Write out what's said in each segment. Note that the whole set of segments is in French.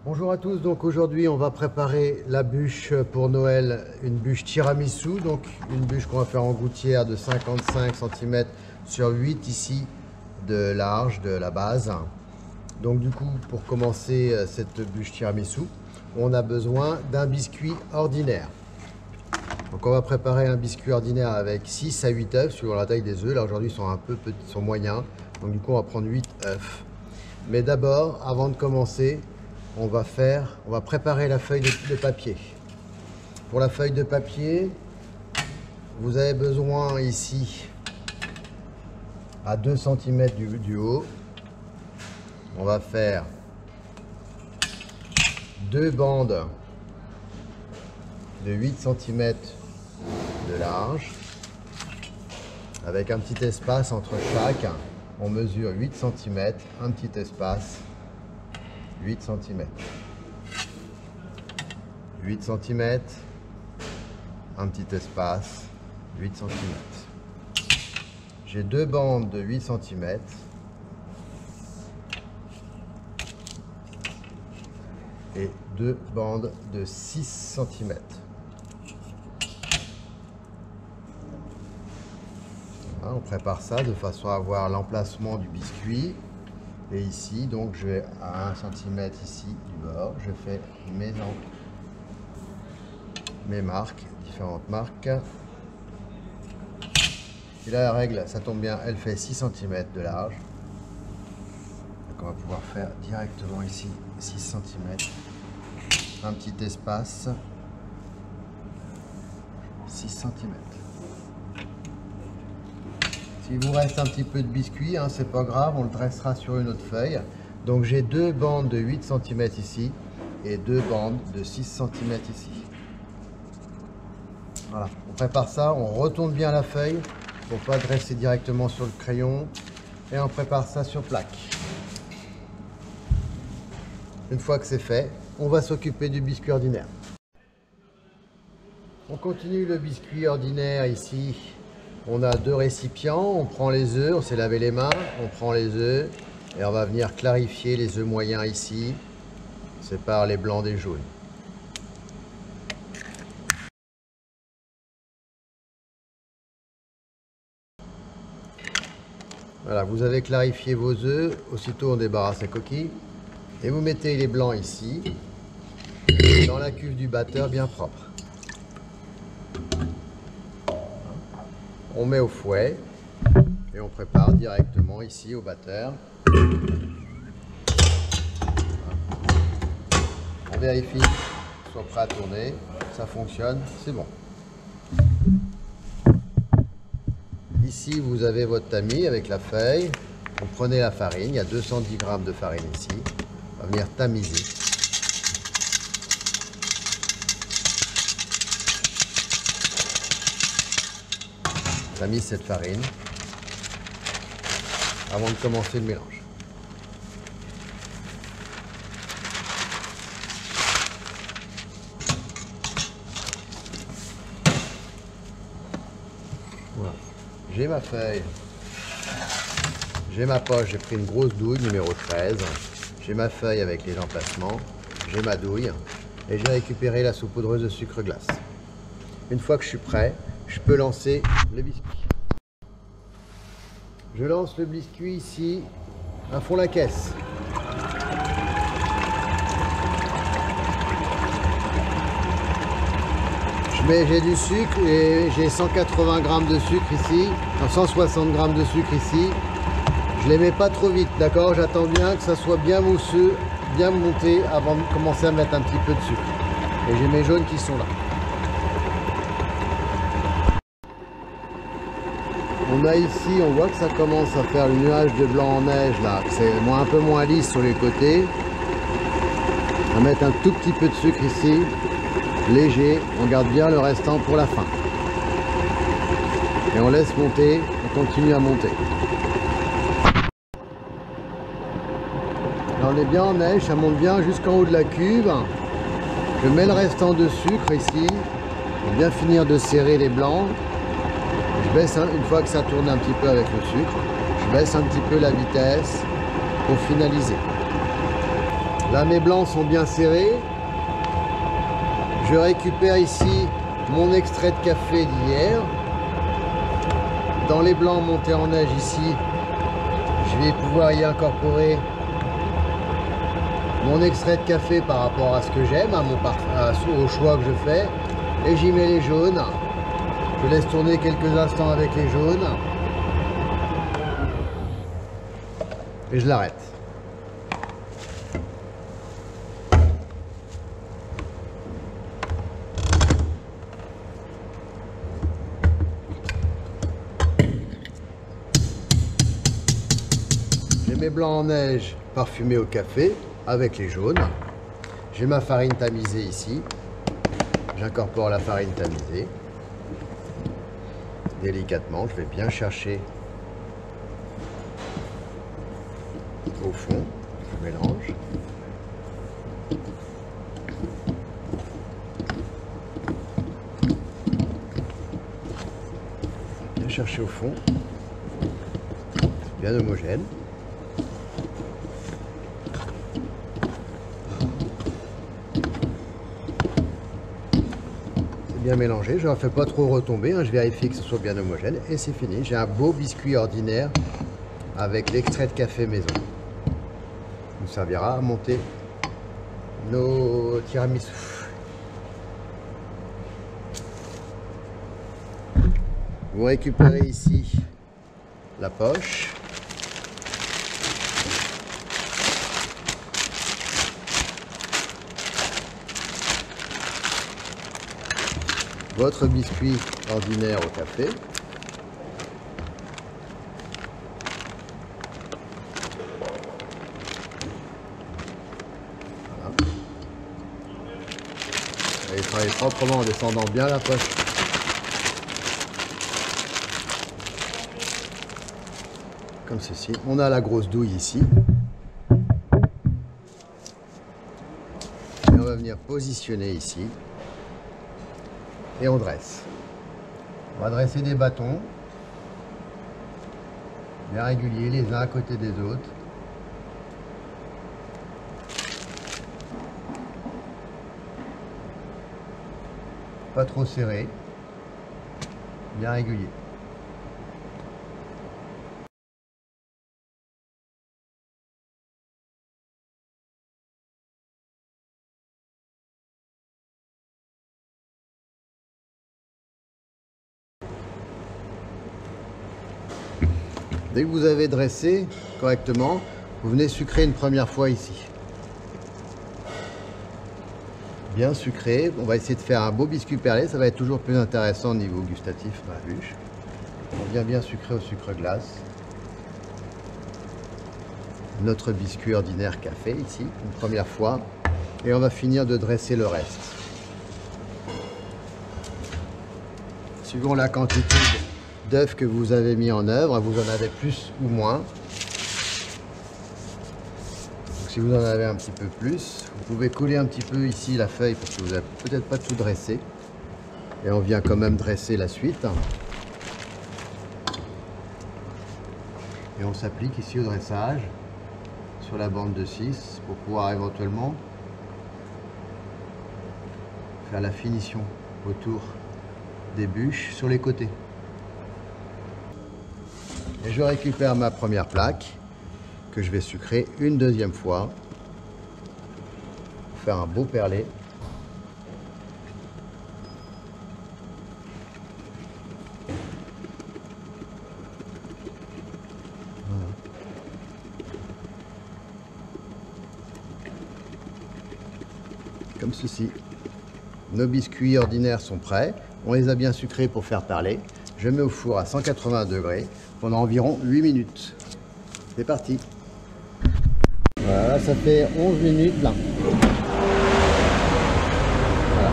Bonjour à tous, donc aujourd'hui on va préparer la bûche pour Noël, une bûche tiramisu, donc une bûche qu'on va faire en gouttière de 55 cm sur 8 ici de large de la base. Donc du coup pour commencer cette bûche tiramisu, on a besoin d'un biscuit ordinaire. Donc on va préparer un biscuit ordinaire avec 6 à 8 œufs suivant la taille des œufs. Là aujourd'hui ils sont un peu petits, ils sont moyens, donc du coup on va prendre 8 œufs. Mais d'abord, avant de commencer, on va préparer la feuille de papier. Pour la feuille de papier, vous avez besoin ici à 2 cm du haut. On va faire 2 bandes de 8 cm de large avec un petit espace entre chaque. On mesure 8 cm, un petit espace. 8 cm. 8 cm, un petit espace, 8 cm. J'ai 2 bandes de 8 cm et 2 bandes de 6 cm. Voilà, on prépare ça de façon à avoir l'emplacement du biscuit. Et ici, donc je vais à 1 cm ici du bord, je fais mes marques, différentes marques. Et là la règle, ça tombe bien, elle fait 6 cm de large. Donc on va pouvoir faire directement ici 6 cm. Un petit espace, 6 cm. S'il vous reste un petit peu de biscuit, hein, c'est pas grave, on le dressera sur une autre feuille. Donc j'ai 2 bandes de 8 cm ici et 2 bandes de 6 cm ici. Voilà, on prépare ça, on retourne bien la feuille pour pas dresser directement sur le crayon et on prépare ça sur plaque. Une fois que c'est fait, on va s'occuper du biscuit ordinaire. On continue le biscuit ordinaire ici. On a 2 récipients, on prend les œufs, on s'est lavé les mains, on prend les œufs et on va venir clarifier les œufs moyens ici. On sépare les blancs des jaunes. Voilà, vous avez clarifié vos œufs, aussitôt on débarrasse les coquilles et vous mettez les blancs ici dans la cuve du batteur bien propre. On met au fouet et on prépare directement ici au batteur. On vérifie qu'ils soient prêts à tourner, ça fonctionne, c'est bon. Ici vous avez votre tamis avec la feuille, vous prenez la farine, il y a 210 g de farine ici, on va venir tamiser. On tamise cette farine avant de commencer le mélange. Voilà. J'ai ma feuille, j'ai ma poche, j'ai pris une grosse douille numéro 13, j'ai ma feuille avec les emplacements, j'ai ma douille et j'ai récupéré la saupoudreuse de sucre glace. Une fois que je suis prêt, je peux lancer le biscuit. Je lance le biscuit ici à fond la caisse. J'ai du sucre et j'ai 180 g de sucre ici, 160 g de sucre ici. Je les mets pas trop vite, d'accord? J'attends bien que ça soit bien mousseux, bien monté avant de commencer à mettre un petit peu de sucre. Et j'ai mes jaunes qui sont là. On a ici, on voit que ça commence à faire le nuage de blanc en neige là. C'est un peu moins lisse sur les côtés. On va mettre un tout petit peu de sucre ici, léger. On garde bien le restant pour la fin. Et on laisse monter, on continue à monter. Là, on est bien en neige, ça monte bien jusqu'en haut de la cuve. Je mets le restant de sucre ici, pour bien finir de serrer les blancs. Je baisse, une fois que ça tourne un petit peu avec le sucre, je baisse un petit peu la vitesse pour finaliser. Là, mes blancs sont bien serrés. Je récupère ici mon extrait de café d'hier. Dans les blancs montés en neige ici, je vais pouvoir y incorporer mon extrait de café par rapport à ce que j'aime, au choix que je fais. Et j'y mets les jaunes. Je laisse tourner quelques instants avec les jaunes. Et je l'arrête. J'ai mes blancs en neige parfumés au café avec les jaunes. J'ai ma farine tamisée ici. J'incorpore la farine tamisée. Délicatement, je vais bien chercher au fond. Je mélange. Bien chercher au fond. Bien homogène. Bien mélangé, je ne la fais pas trop retomber, hein, je vérifie que ce soit bien homogène et c'est fini. J'ai un beau biscuit ordinaire avec l'extrait de café maison. Il nous servira à monter nos tiramisu. Vous récupérez ici la poche. Votre biscuit ordinaire au café. Voilà. Et travailler proprement en descendant bien la poche. Comme ceci. On a la grosse douille ici. Et on va venir positionner ici. Et on dresse. On va dresser des bâtons, bien réguliers, les uns à côté des autres. Pas trop serré, bien régulier. Dès que vous avez dressé correctement, vous venez sucrer une première fois ici. Bien sucré. On va essayer de faire un beau biscuit perlé. Ça va être toujours plus intéressant au niveau gustatif dans la bûche. On vient bien sucrer au sucre glace. Notre biscuit ordinaire café ici, une première fois. Et on va finir de dresser le reste. Suivant la quantité d'œufs que vous avez mis en œuvre, vous en avez plus ou moins. Donc, si vous en avez un petit peu plus, vous pouvez coller un petit peu ici la feuille parce que vous n'avez peut-être pas tout dressé. Et on vient quand même dresser la suite. Et on s'applique ici au dressage sur la bande de 6 pour pouvoir éventuellement faire la finition autour des bûches sur les côtés. Et je récupère ma première plaque que je vais sucrer une deuxième fois pour faire un beau perlé. Voilà. Comme ceci. Nos biscuits ordinaires sont prêts. On les a bien sucrés pour faire perler. Je mets au four à 180 degrés pendant environ 8 minutes. C'est parti. Voilà, ça fait 11 minutes là. Voilà.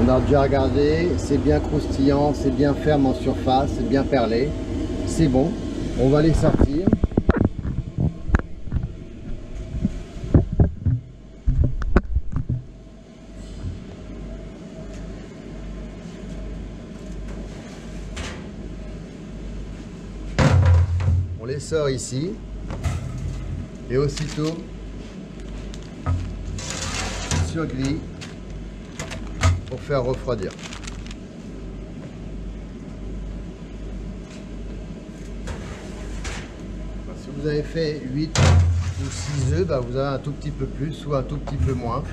On a déjà regardé, c'est bien croustillant, c'est bien ferme en surface, c'est bien perlé. C'est bon. On va les sortir. On les sort ici et aussitôt sur grille pour faire refroidir. Si vous avez fait 8 ou 6 œufs, vous avez un tout petit peu plus ou un tout petit peu moins.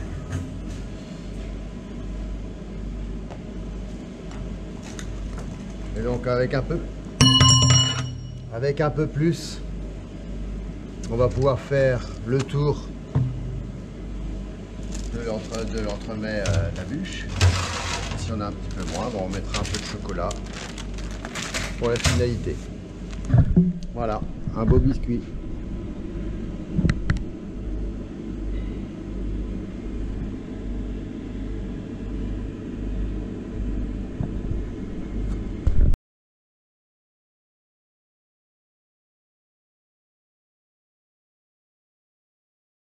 Et donc avec un peu plus, on va pouvoir faire le tour de l'entremet de la bûche. Si on a un petit peu moins, on mettra un peu de chocolat pour la finalité. Voilà, un beau biscuit.